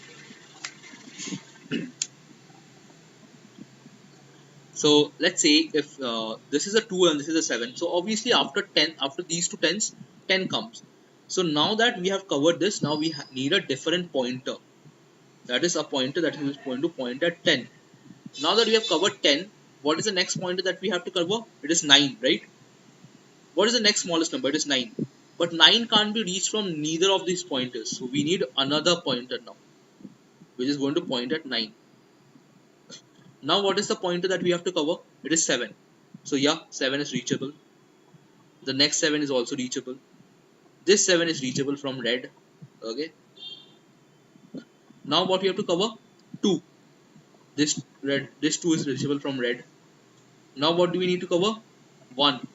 so let's say if this is a 2 and this is a 7, so obviously after 10, after these two tens, 10 comes. So now that we have covered this, now we need a different pointer, that is a pointer that is going to point at 10. Now that we have covered 10, what is the next pointer that we have to cover? It is 9, right? What is the next smallest number? It is 9. But 9 can't be reached from neither of these pointers. So we need another pointer now, which is going to point at 9. Now what is the pointer that we have to cover? It is 7. So yeah, 7 is reachable. The next 7 is also reachable. This 7 is reachable from red. Okay. Now what we have to cover? 2. This 2 is reachable from red. Now what do we need to cover? 1.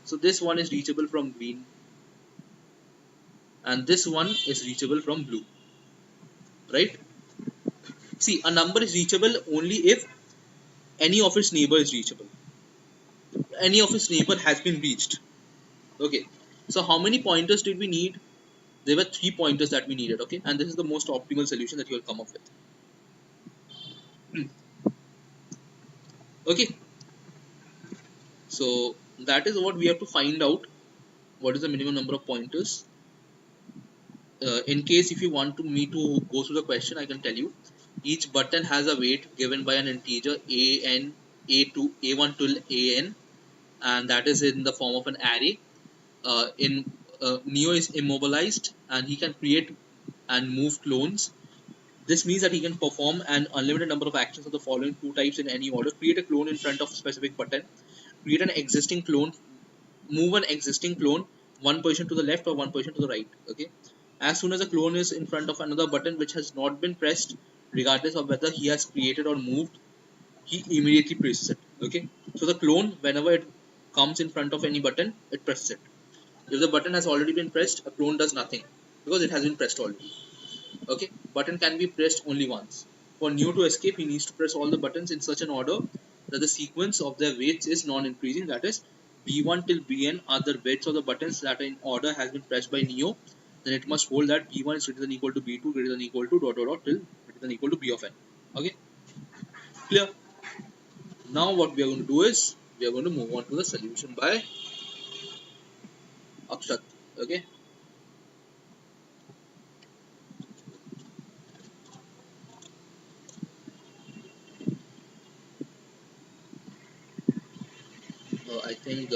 So this one is reachable from green. And this one is reachable from blue. Right? See, a number is reachable only if any of its neighbor is reachable. Any of its neighbor has been reached. Okay. So how many pointers did we need? There were 3 pointers that we needed. Okay. And this is the most optimal solution that you will come up with. Okay. So that is what we have to find out. What is the minimum number of pointers? In case if you want me to go through the question, I can tell you. Each button has a weight given by an integer an, a2, a1 till an, and that is in the form of an array. Neo is immobilized and he can create and move clones. This means that he can perform an unlimited number of actions of the following 2 types in any order. Create a clone in front of a specific button. Create an existing clone. Move an existing clone 1 position to the left or 1 position to the right. Okay. As soon as a clone is in front of another button which has not been pressed, regardless of whether he has created or moved, he immediately presses it. Okay. So the clone, whenever it comes in front of any button, it presses it. If the button has already been pressed, a clone does nothing because it has been pressed already. Okay, button can be pressed only once. For Neo to escape, he needs to press all the buttons in such an order that the sequence of their weights is non-increasing. That is, B1 till Bn are the weights of the buttons that in order has been pressed by Neo. Then it must hold that B1 is greater than equal to B2 greater than equal to dot dot dot till greater than equal to B of n. Okay, clear? Now what we are going to do is we are going to move on to the solution by Akshat. Okay. I think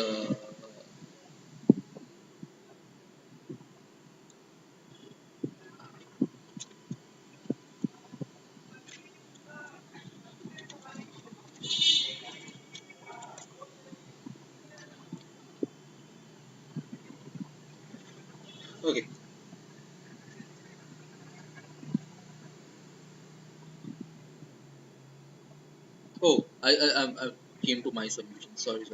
okay. Oh, I came to my submission. Sorry.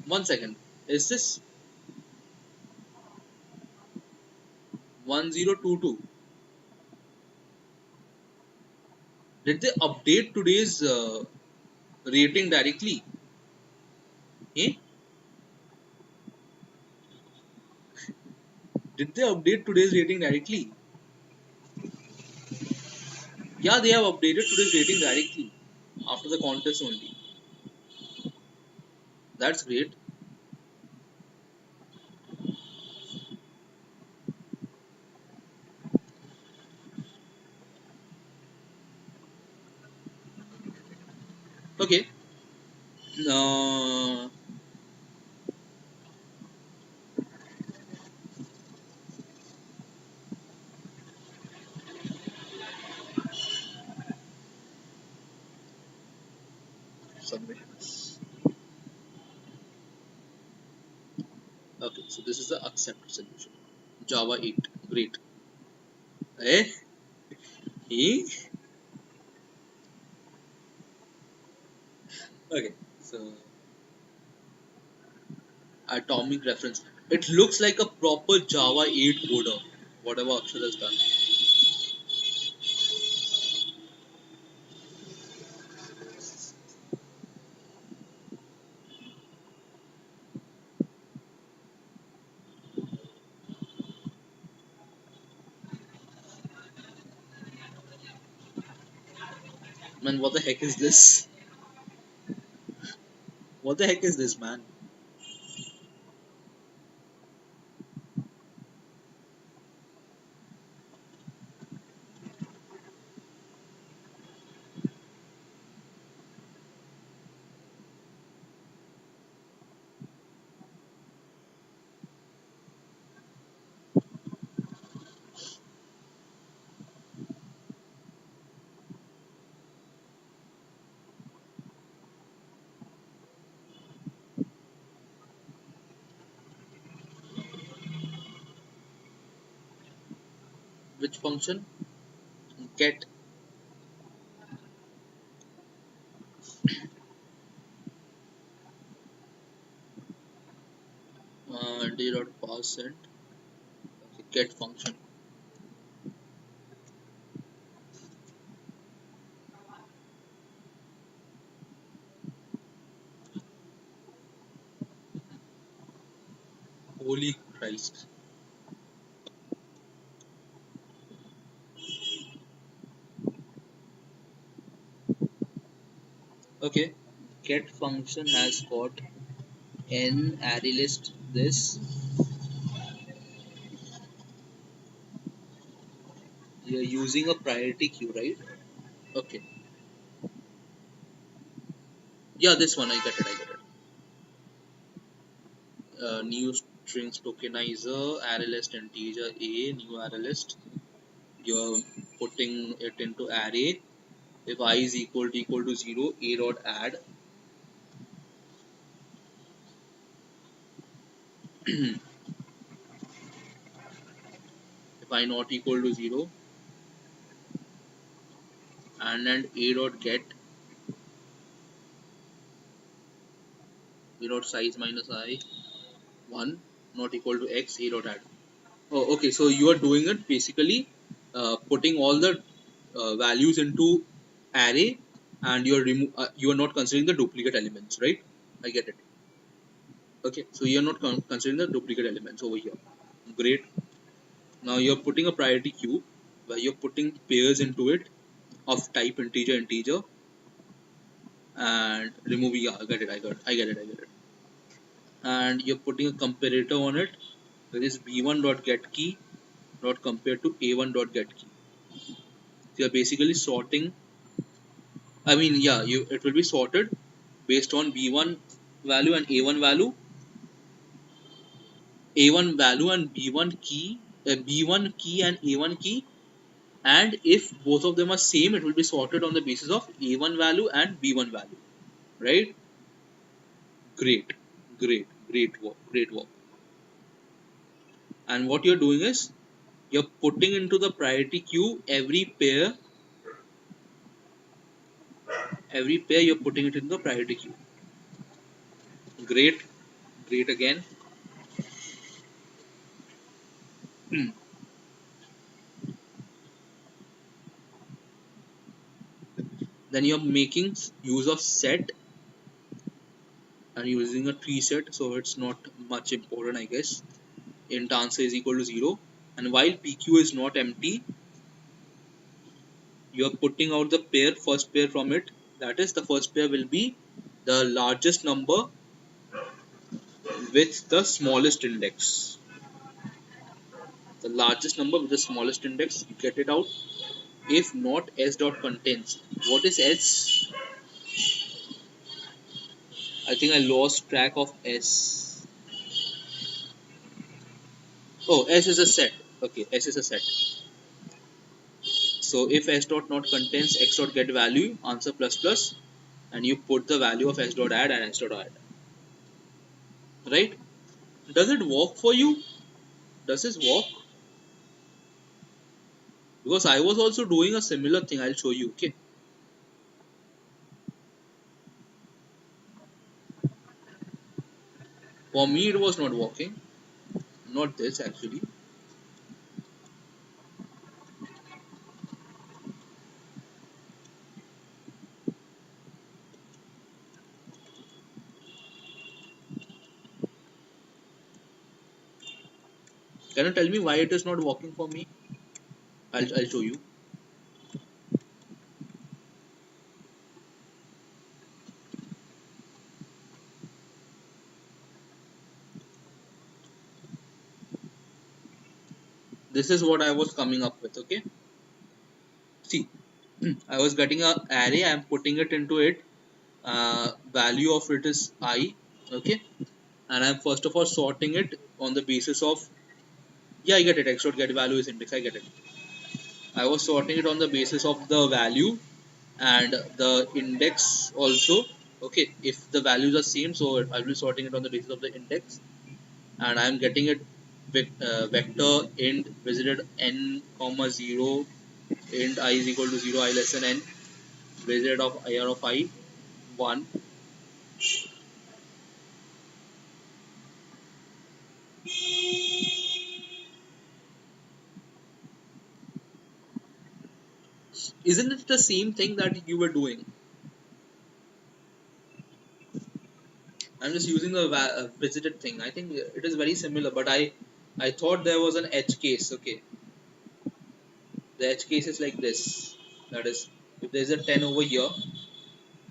One second. Is this 1022? Did they update today's rating directly? Eh? Did they update today's rating directly? Yeah, they have updated today's rating directly after the contest only. That's great. Okay. Uh, Submissions. Okay, so this is the accepted solution. Java 8. Great. Eh? Eh? Okay. So atomic reference. It looks like a proper Java 8 coder. Whatever Akshat has done. Man, what the heck is this? What the heck is this, man? Which function? Get d dot parseInt. Okay, get function. Holy Christ. Okay, get function has got n array list this. You're using a priority queue, right? Okay. Yeah, this one I get it. New strings tokenizer, array list integer a, new array list. You're putting it into array. If I is equal to 0, a dot add. If I not equal to 0, and a dot get, a dot size minus I 1 not equal to x, a dot add. Oh, okay. So you are doing it basically, putting all the values into array, and you are not considering the duplicate elements, right? I get it. Okay, so you are not considering the duplicate elements over here. Great. Now you are putting a priority queue where you are putting pairs into it of type integer, and removing. Yeah, I get it. And you're putting a comparator on it. That is b1 dot get key dot compare to a1 dot get key. So you're basically sorting. I mean, yeah, it will be sorted based on b1 value and a1 value, a1 value and b1 key and a1 key. And if both of them are same, it will be sorted on the basis of a1 value and b1 value, right? Great, great work. And what you're doing is you're putting into the priority queue every pair you're putting it in the priority queue. Great, great again. Then you're making use of set and using a tree set, so it's not much important, I guess. Int answer is equal to 0, and while pq is not empty, you are putting out the first pair from it. That is, the first pair will be the largest number with the smallest index. The largest number with the smallest index, you get it out. If not, s dot contains. What is s? I think I lost track of s. Oh, s is a set. Okay, s is a set. So if s dot not contains x dot get value answer plus plus, and you put the value of s dot add and s dot add. Right? Does it work for you? Does this work? Because I was also doing a similar thing. I'll show you. Okay. For me, it was not working. Not this actually. Can you tell me why it is not working for me? I'll show you. this is what I was coming up with. Okay, see, I was getting a array, I am putting it into it, value of it is I, okay, and I'm first of all sorting it on the basis of, yeah, I get it, x dot get value is index, I get it. I was sorting it on the basis of the value and the index also. Okay, if the values are same, so I'll be sorting it on the basis of the index, and I'm getting it vector int visited n comma 0 int I is equal to 0, I less than n, visited of ir of I 1. Isn't it the same thing that you were doing? I'm just using the visited thing. I think it is very similar, but I thought there was an edge case. Okay, the edge case is like this. That is, if there is a 10 over here,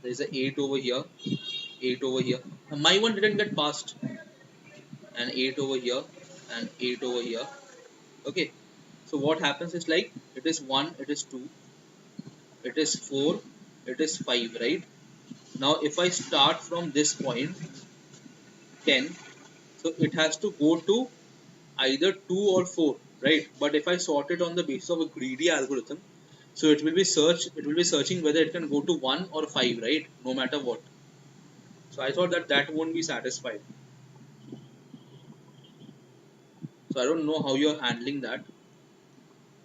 there is a 8 over here, 8 over here. My one didn't get passed, and 8 over here, and 8 over here. Okay, so what happens is like it is 1, it is 2, it is 4, it is 5, right? Now, if I start from this point 10, so it has to go to either 2 or 4, right? But if I sort it on the basis of a greedy algorithm, so it will be searching whether it can go to 1 or 5, right? No matter what. So I thought that that won't be satisfied. So I don't know how you're handling that,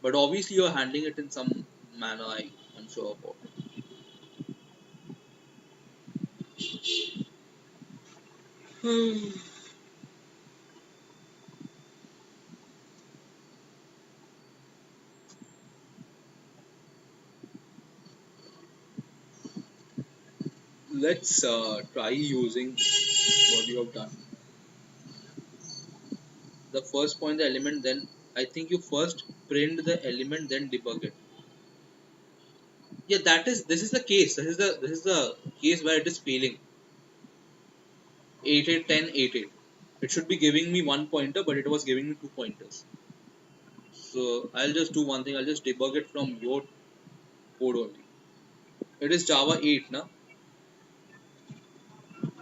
but obviously you're handling it in some manner. I'm sure about it. Let's try using what you have done. The first point the element, then I think you first print the element, then debug it. Yeah, that is, this is the case. This is the case where it is failing. 8 8 10 8 8. It should be giving me one pointer, but it was giving me two pointers. So I'll just do one thing. I'll just debug it from your code only. It is Java 8 now.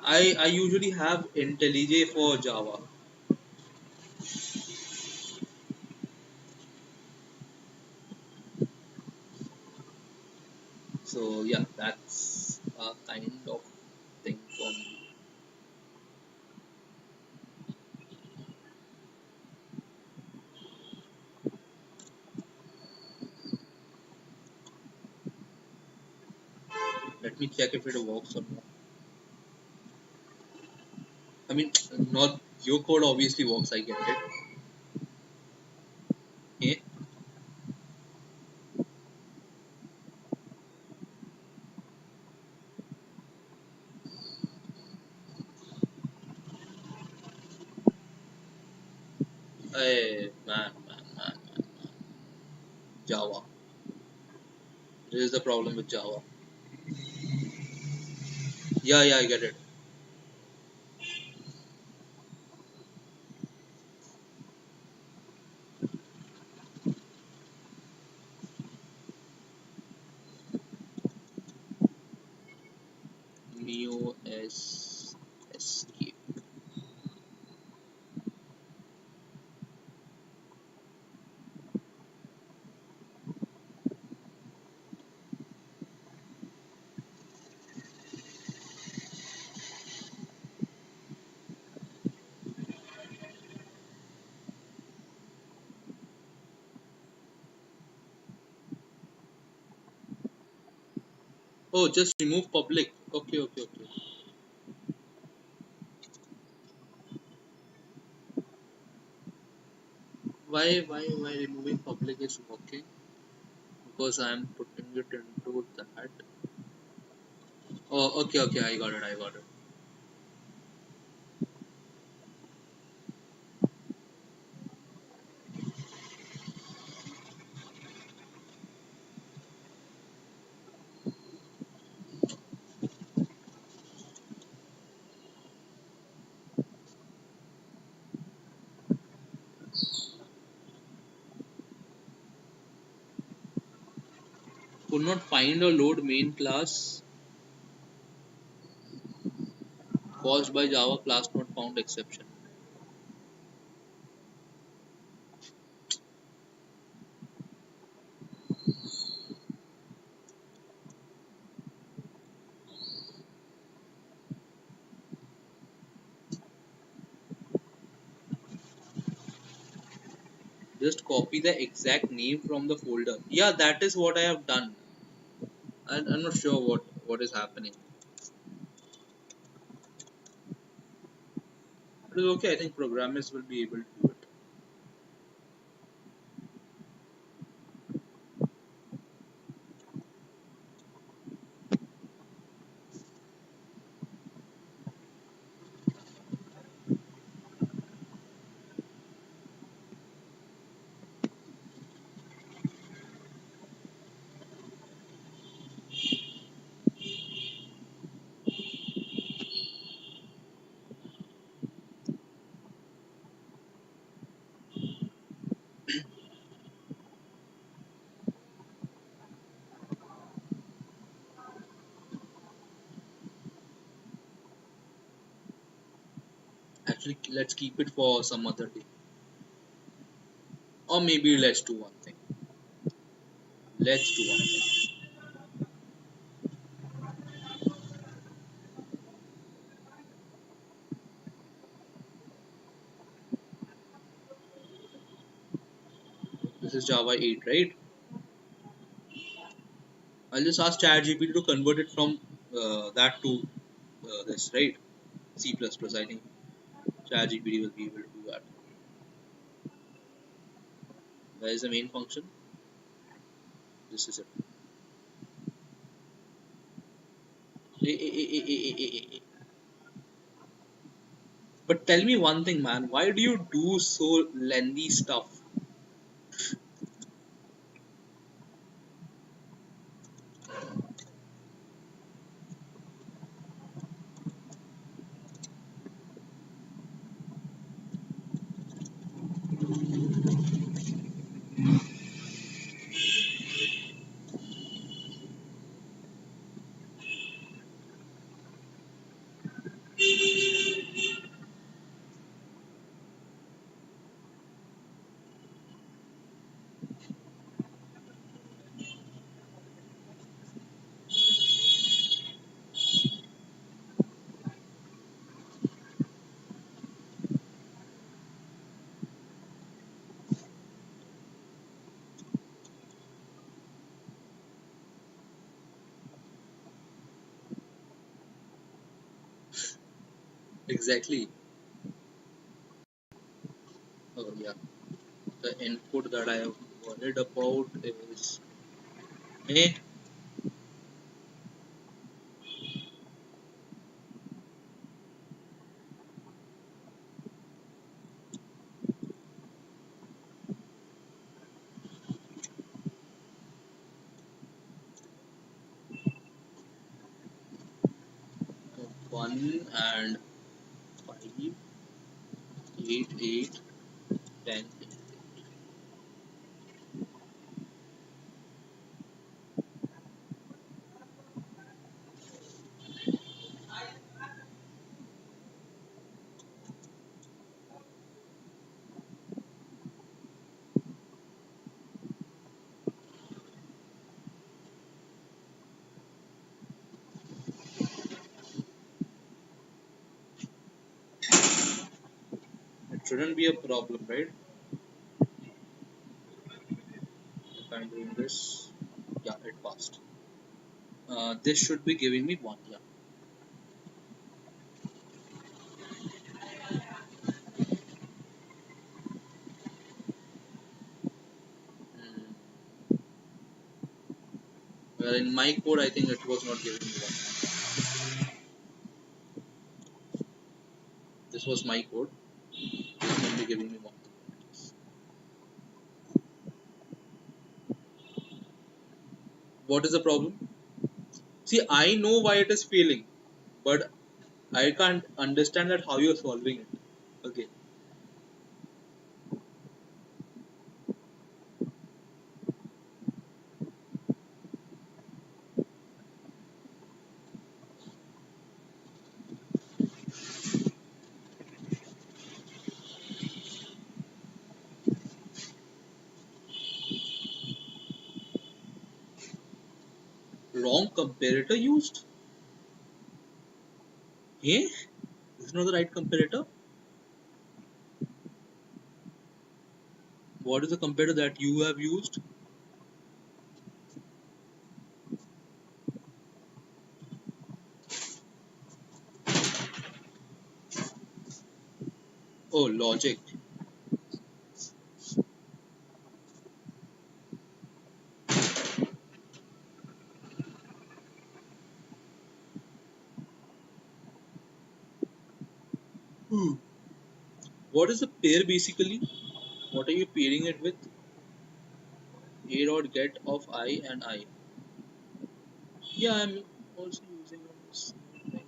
I usually have IntelliJ for Java. So yeah, that's a kind of thing for me. Let me check if it works or not. I mean, not your code obviously works. I get it. Okay. Hey, man. Java. This is the problem with Java. Yeah, I get it. Neo S escape. Oh, just remove public. Okay. Why removing public is working? Because I'm putting it into that. Oh, okay. I got it. Could not find or load main class caused by Java class not found exception. Just copy the exact name from the folder. Yeah, that is what I have done. I'm not sure what is happening. It is okay. I think programmers will be able to do it. Actually, let's keep it for some other day. Or maybe let's do one thing. Let's do one thing. This is Java 8, right? I'll just ask ChatGPT to convert it from that to this, right? C++. I think ChatGPT will be able to do that. Where is the main function? This is it. But tell me one thing, man. Why do you do so lengthy stuff? Exactly. Oh yeah. The input that I have worried about is A. 1 and 5, 8, 8, 10. It shouldn't be a problem, right? If I'm doing this, yeah, it passed. This should be giving me 1, yeah. Mm. Well, in my code, I think it was not giving me 1. This was my code. This will be giving me 1. What is the problem? See, I know why it is failing, but I can't understand that how you're solving it. Okay. Wrong comparator used? Eh? This is not the right comparator. What is the comparator that you have used? Oh, logic. What is a pair basically? What are you pairing it with? A dot get of I and I. Yeah, I'm also using this thing.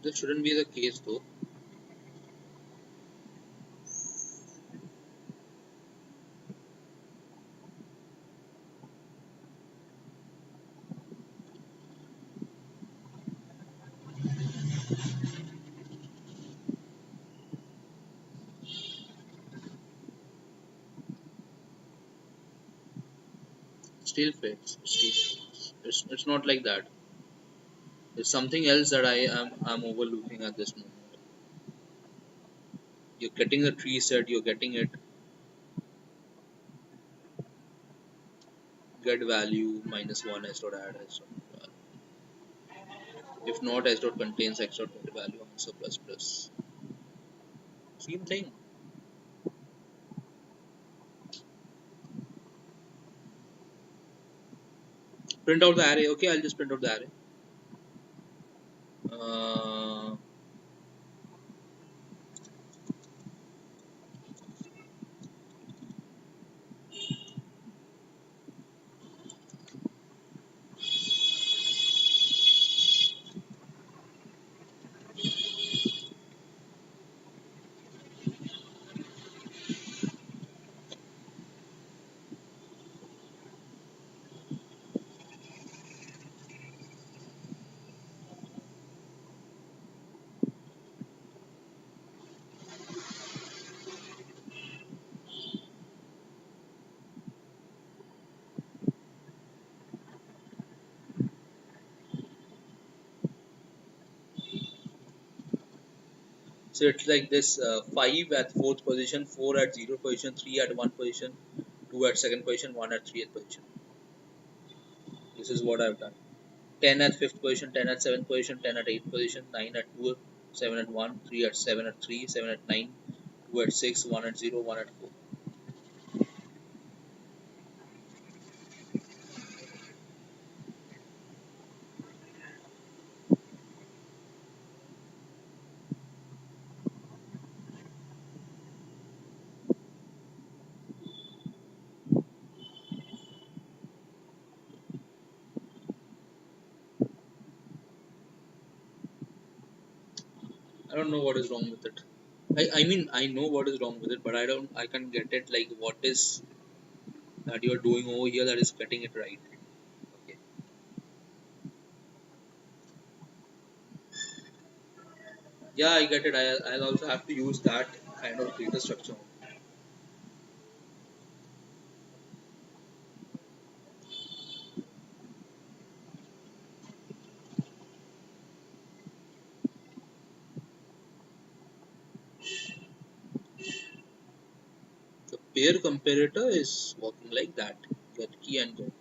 This shouldn't be the case though. Still fits. It's not like that. There's something else that I'm overlooking at this moment. You're getting the tree set, you're getting it get value -1 s dot add s dot. If not, s dot contains x dot get value answer plus plus. Same thing. Print out the array. Okay, I'll just print out the array. Uh, so it's like this: 5 at 4th position, 4 at 0 position, 3 at 1 position, 2 at 2nd position, 1 at 3rd position. This is what I've done. 10 at 5th position, 10 at 7th position, 10 at 8th position, 9 at 2, 7 at 1, 3 at 7 at 3, 7 at 9, 2 at 6, 1 at 0, 1 at 4. I don't know what is wrong with it. I mean I know what is wrong with it, but I can't get it like what is that you're doing over here that is getting it right. Okay. Yeah, I get it. I'll also have to use that kind of data structure. pair comparator is working like that. Get key and go.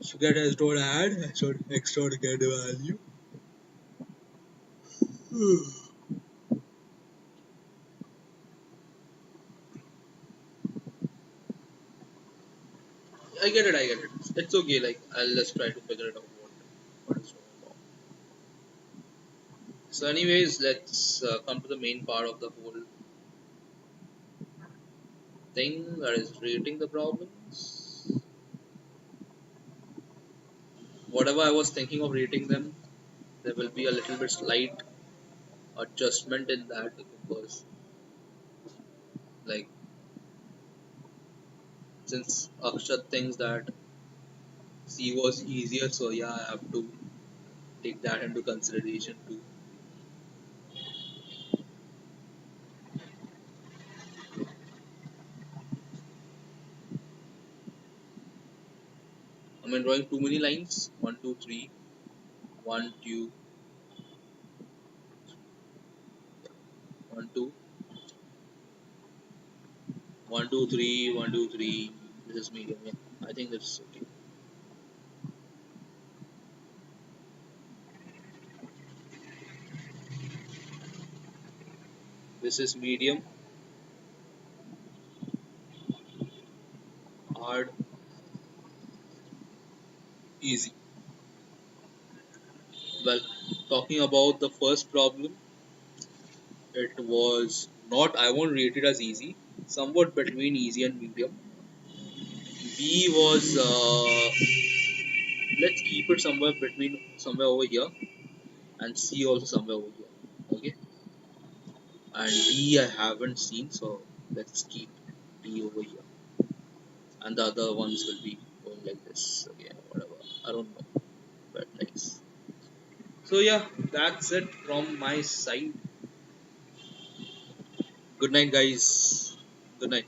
So get as dot add x dot get value. I get it, I get it. It's okay, like I'll just try to figure it out what is wrong. So anyways, let's come to the main part of the whole thing, that is rating the problems. Whatever I was thinking of rating them, there will be a little bit slight adjustment in that, because like since Akshat thinks that C was easier, so yeah, I have to take that into consideration too. I mean, drawing too many lines. One, two, three. One, two, one, two, one, two, three, one, two, three. This is medium. Yeah, I think that's okay. This is medium, hard, easy. Well, talking about the first problem, it was not. I won't rate it as easy. Somewhat between easy and medium. B was. Let's keep it somewhere between somewhere over here, and C also somewhere over here. Okay. And D I haven't seen, so let's keep D over here. And the other ones will be going like this. Okay, whatever. I don't know, but nice. So yeah, that's it from my side. Good night, guys. Good night.